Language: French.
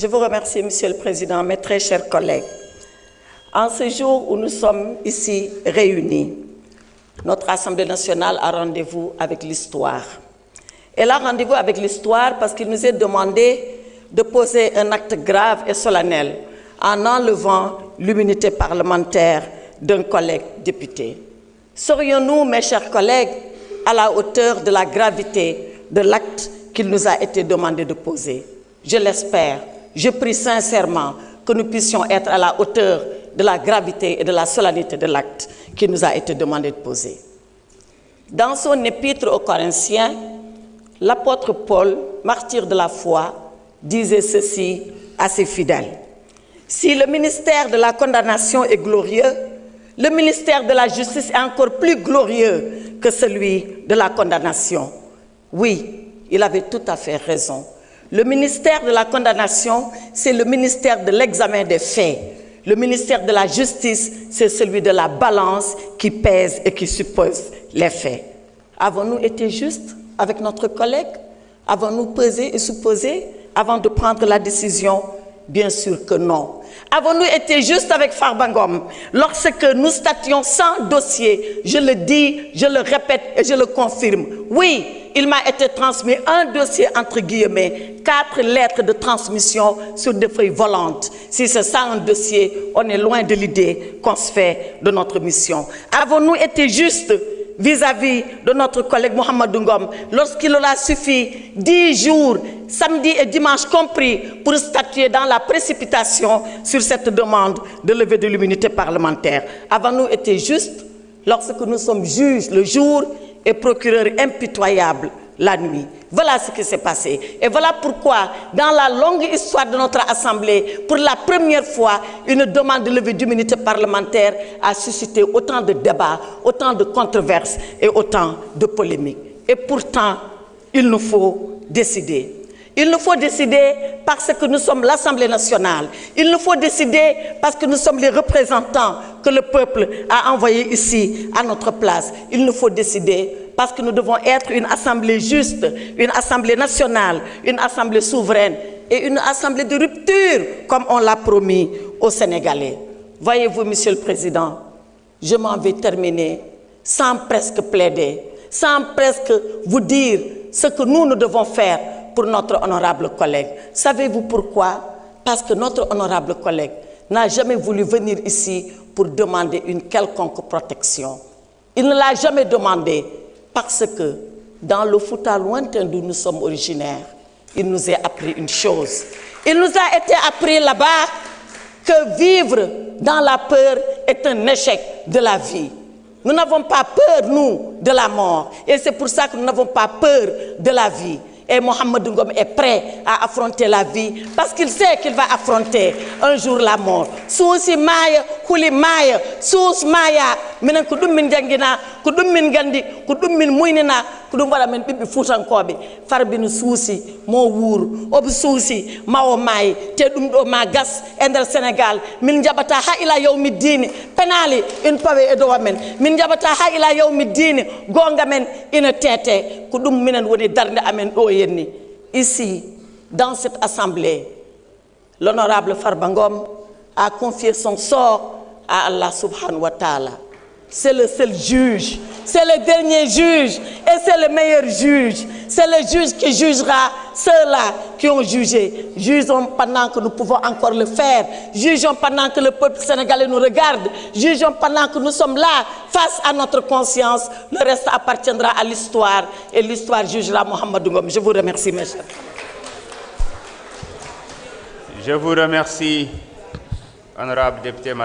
Je vous remercie, Monsieur le Président, mes très chers collègues. En ce jour où nous sommes ici réunis, notre Assemblée nationale a rendez-vous avec l'histoire. Elle a rendez-vous avec l'histoire parce qu'il nous est demandé de poser un acte grave et solennel en enlevant l'immunité parlementaire d'un collègue député. Serions-nous, mes chers collègues, à la hauteur de la gravité de l'acte qu'il nous a été demandé de poser? Je l'espère. Je prie sincèrement que nous puissions être à la hauteur de la gravité et de la solennité de l'acte qui nous a été demandé de poser. Dans son épître aux Corinthiens, l'apôtre Paul, martyr de la foi, disait ceci à ses fidèles. Si le ministère de la condamnation est glorieux, le ministère de la justice est encore plus glorieux que celui de la condamnation. Oui, il avait tout à fait raison. Le ministère de la condamnation, c'est le ministère de l'examen des faits. Le ministère de la justice, c'est celui de la balance qui pèse et qui suppose les faits. Avons-nous été justes avec notre collègue? Avons-nous pesé et supposé avant de prendre la décision? Bien sûr que non. Avons-nous été justes avec Farba Ngom lorsque nous stations sans dossier? Je le dis, je le répète et je le confirme. Oui, il m'a été transmis un dossier entre guillemets, 4 lettres de transmission sur des feuilles volantes. Si c'est ça un dossier, on est loin de l'idée qu'on se fait de notre mission. Avons-nous été justes vis-à-vis de notre collègue Mohamedou Ngom lorsqu'il aura suffi 10 jours, samedi et dimanche compris, pour statuer dans la précipitation sur cette demande de levée de l'immunité parlementaire? Avons-nous été justes lorsque nous sommes juges le jour et procureurs impitoyables la nuit? Voilà ce qui s'est passé. Et voilà pourquoi, dans la longue histoire de notre Assemblée, pour la première fois, une demande de levée d'immunité parlementaire a suscité autant de débats, autant de controverses et autant de polémiques. Et pourtant, il nous faut décider. Il nous faut décider parce que nous sommes l'Assemblée nationale. Il nous faut décider parce que nous sommes les représentants que le peuple a envoyés ici à notre place. Il nous faut décider parce que nous devons être une assemblée juste, une assemblée nationale, une assemblée souveraine et une assemblée de rupture, comme on l'a promis aux Sénégalais. Voyez-vous, Monsieur le Président, je m'en vais terminer sans presque plaider, sans presque vous dire ce que nous devons faire pour notre honorable collègue. Savez-vous pourquoi? Parce que notre honorable collègue n'a jamais voulu venir ici pour demander une quelconque protection. Il ne l'a jamais demandé parce que dans le Fouta lointain d'où nous sommes originaires, il nous a appris une chose. Il nous a été appris là-bas que vivre dans la peur est un échec de la vie. Nous n'avons pas peur, nous, de la mort. Et c'est pour ça que nous n'avons pas peur de la vie. Et Mohamedou Ngom est prêt à affronter la vie parce qu'il sait qu'il va affronter un jour la mort. Sousi maya, huli maya, sous maya, minen ko dum min jangina, ko dum min gandi, ko dum min muynina, ko dum wala men bibbi futankobe. Farbinu sousi mo wour, obi sousi mawo may, te dum do ma gas ender Sénégal, min jabata ha ila yawmi dini, penali une pawe e do men, min jabata ha ila yawmi dini, gonga men ina tete, ko dum minen woni darde amen do. Ici, dans cette assemblée, l'honorable Farba Ngom a confié son sort à Allah subhanahu wa ta'ala. C'est le seul juge, c'est le dernier juge et c'est le meilleur juge. C'est le juge qui jugera ceux-là qui ont jugé. Jugeons pendant que nous pouvons encore le faire. Jugeons pendant que le peuple sénégalais nous regarde. Jugeons pendant que nous sommes là, face à notre conscience. Le reste appartiendra à l'histoire et l'histoire jugera Mohamedou Ngom. Je vous remercie, mes chers. Je vous remercie, honorable député.